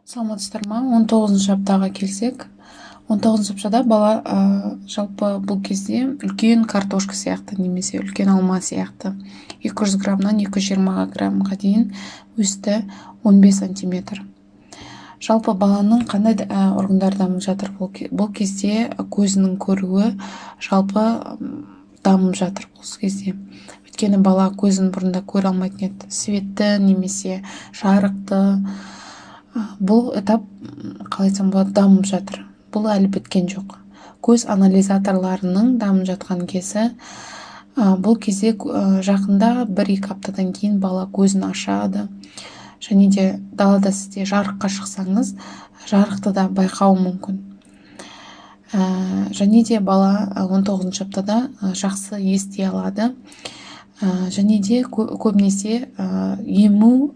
Саламатсыздар ма? 19 аптаға келсек, 19 аптада бала жалпы бұл кезде үлкен картошка сияқты немесе үлкен алма сияқты 200 граммнан 220 граммға дейін өсті 15 сантиметр. Жалпы баланың қандай органдары дамып жатыр? Бұл кезде көзінің көруі жалпы дамып жатыр бұл кезде. Өйткені бала көзін бұрында көре алмайтын еді. Светті немесе жарықты. Бұл этап, қалай айтсам болады, дамып жатыр. Бұл әлі біткен жоқ. Көз анализаторларының дамып жатқан кезі. Бұл кезде жақында 1-2 аптадан кейін бала көзін ашады. Және де далада сізде жарыққа шықсаңыз, жарықты да байқауы мүмкін. Және де бала 19 аптада жақсы ести алады. Және де көбінесе ему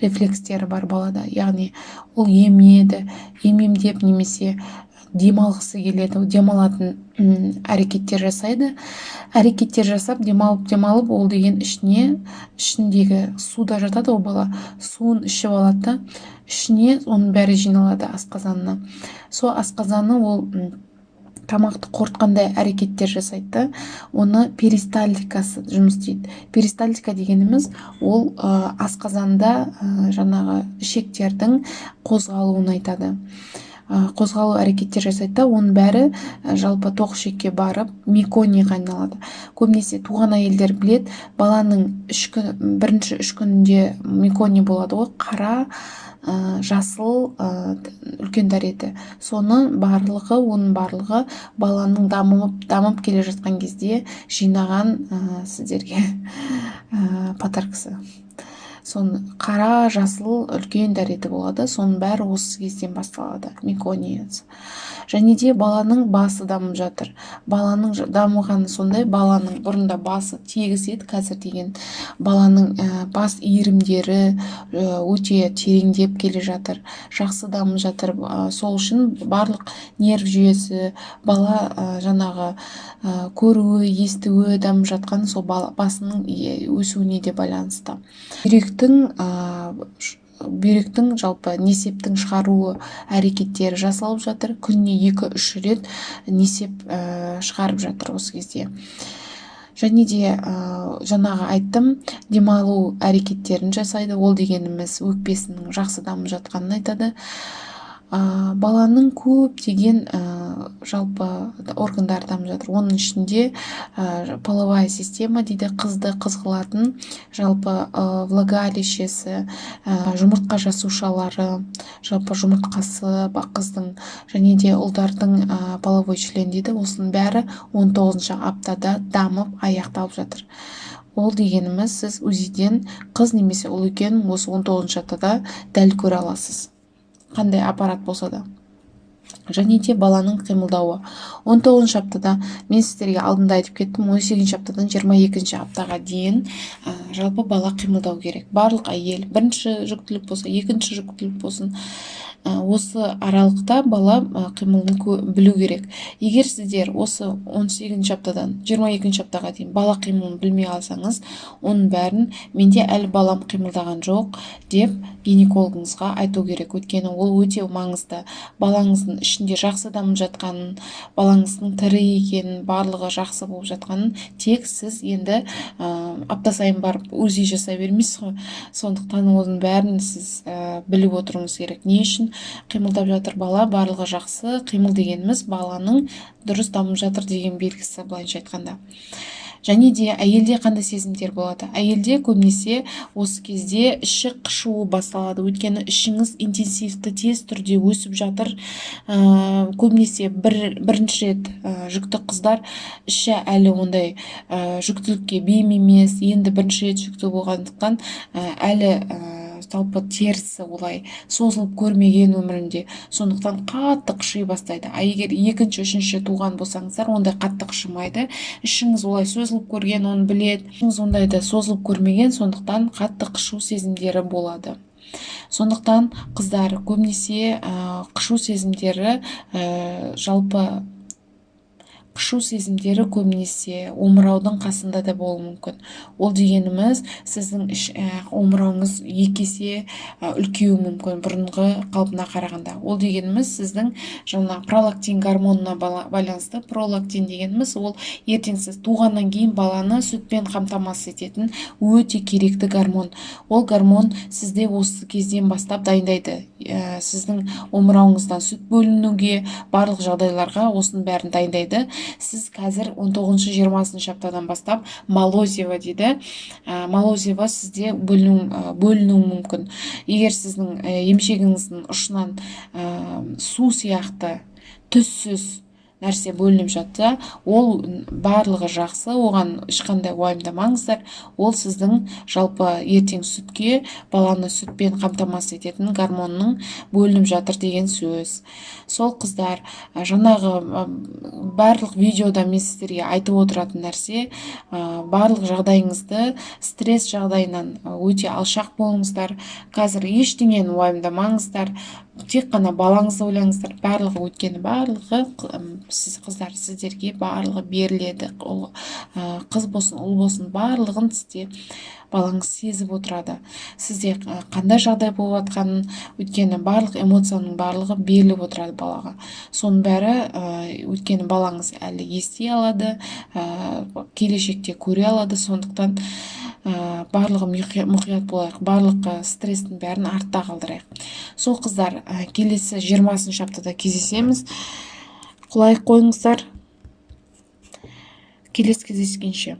рефлекстері бар балада, яғни ол емемдеп немесе демалғысы келеді, демалатын әрекеттер жасайды. Әрекеттер жасап, демалып, ол деген ішіндегі суда жатады, ол бала суын ішіп алады, ішіне оның бәрі жиналады асқазанына. Сол асқазаны ол тамақты қорытқандай әрекеттер жасайды, оны перистальтикасы жұмыс істейді. Перистальтика дегеніміз ол асқазанда жаңағы ішектердің қозғалуын айтады. Қозғалу әрекеттер жасайды, оның бәрі жалпы тоқ ішекке барып меконияға айналады. Көбінесе туған әйелдер білет, баланың бірінші 3 күнінде мекония болады ғой, қара, жасыл, үлкен дәреті. Оның барлығы баланың дамып келе жатқан кезде жинаған сіздерге подаркасы. Соны қара, жасыл, үлкен дәреті болады. Соның бәрі осы кезден басталады, мекониясы. Және де баланың басы дамып жатыр. Баланың дамығаны сондай, баланың бұрында басы тегіс еді, қазір деген баланың бас иірімдері өте тереңдеп келе жатыр. Жақсы дамып жатыр. Сол үшін барлық нерв жүйесі, бала жаңағы көруі, естуі дамып жатқан сол басының өсуіне де байланысты. Бүйректің жалпы несептің шығаруы әрекеттері жасалып жатыр. Күніне 2-3 рет несеп шығарып жатыр осы кезде. Және де жаңағы айттым, демалу әрекеттерін жасайды. Ол дегеніміз өкпесінің жақсы дамып жатқанын айтады. Баланың көптеген жалпы органдары дамып жатыр. Оның ішінде половая система дейді, қызды қызғылатын, жалпы влагалищесі, жұмыртқа жасушалары, жалпы жұмыртқасы қыздың, және де ұлдардың половой член дейді. Осының бәрі 19 аптада дамып аяқталып жатыр. Ол дегеніміз, сіз УЗИден қыз немесе ұл екенін осы 19 аптада дәл көре аласыз, қандай аппарат болса да. Және де баланың қимылдауы. 19 аптада, мен сіздерге алдында айтып кеттім, 18 аптадан 22 аптаға дейін жалпы бала қимылдау керек. Барлық әйел, бірінші жүктілік болса, екінші жүктілік болсын, осы аралықта бала қимылын білу керек. Егер сіздер осы 18 аптадан 22 аптаға дейін бала қимылын білмей алсаңыз, оның бәрін менде әлі балам қимылдаған жоқ деп гинекологыңызға айту керек. Өйткені ол өте маңызды. Балаңыздың ішінде жақсы дамып жатқанын, балаңыздың тірі екенін, барлығы жақсы болып жатқанын тек сіз енді апта сайын барып УЗИ жасай бермейсіз ғой. Сондықтан оның бәрін сіз біліп отыруыңыз керек. Не үшін қимылдап жатыр бала, барлығы жақсы. Қимыл дегеніміз баланың дұрыс дамып жатыр деген белгісі, былайша айтқанда. Және де әйелде қандай сезімдер болады? Әйелде көбінесе осы кезде іші қышуы басталады. Өйткені ішіңіз интенсивті тез түрде өсіп жатыр. Көбінесе бірінші рет жүкті қыздар іші әлі ондай жүктілікке бейім емес, енді бірінші рет жүкті болғандықтан әлі жалпы терісі олай созылып көрмеген өмірінде. Сондықтан қатты қыши бастайды. Егер екінші, үшінші туған болсаңыздар, ондай қатты қышымайды. Ішіңіз олай созылып көрген, оны біледі. Ішіңіз ондайды созылып көрмеген, сондықтан қатты қышу сезімдері болады. Сондықтан қыздар көбінесе қышу сезімдері жалпы қышу сезімдері көбінесе омыраудың қасында да болуы мүмкін. Ол дегеніміз сіздің омырауыңыз 2 есе үлкеюі мүмкін бұрынғы қалпына қарағанда. Ол дегеніміз сіздің жаңа пролактин гормонына байланысты. Пролактин дегеніміз ол ертең сіз туғаннан кейін баланы сүтпен қамтамасыз ететін өте керекті гормон. Ол гормон сізде осы кезден бастап дайындайды. Сіздің омырауыңыздан сүт бөлінуге, барлық жағдайларға осының бәрін дайындайды. Сіз қазір 19-20 аптадан бастап молозиво дейді. Молозиво сізде бөлінуі мүмкін. Егер сіздің емшегіңіздің ұшынан су сияқты түссіз нәрсе бөлініп жатса, ол барлығы жақсы, оған ешқандай уайымдамаңыздар. Ол сіздің жалпы ертең сүтке, баланы сүтпен қамтамасыз ететін гормонның бөлініп жатыр деген сөз. Сол қыздар, жаңағы барлық видеода мен сіздерге айтып отыратын нәрсе, барлық жағдайыңызды стресс жағдайынан өте алшақ болыңыздар. Қазір ештеңені уайымдамаңыздар. Тек қана балаңызды ойлаңыздар. Барлығы өткені барлығы сіз қыздар, сіздерге барлығы беріледі. Қыз болсын, ұл болсын, барлығын сізде балаңыз сезіп отырады. Сізде қандай жағдай болып жатқанын, өйткені барлық эмоцияның барлығы беріліп отырады балаға. Соның бәрі өйткені балаңыз әлі ести алады, келешекте көре алады. Сондықтан барлығы мұқият болайық, барлық стресстің бәрін артта қалдырайық. Сол қыздар, келесі 20 аптада кездесеміз. Құлай қойыңыздар. Келесі кездескенше.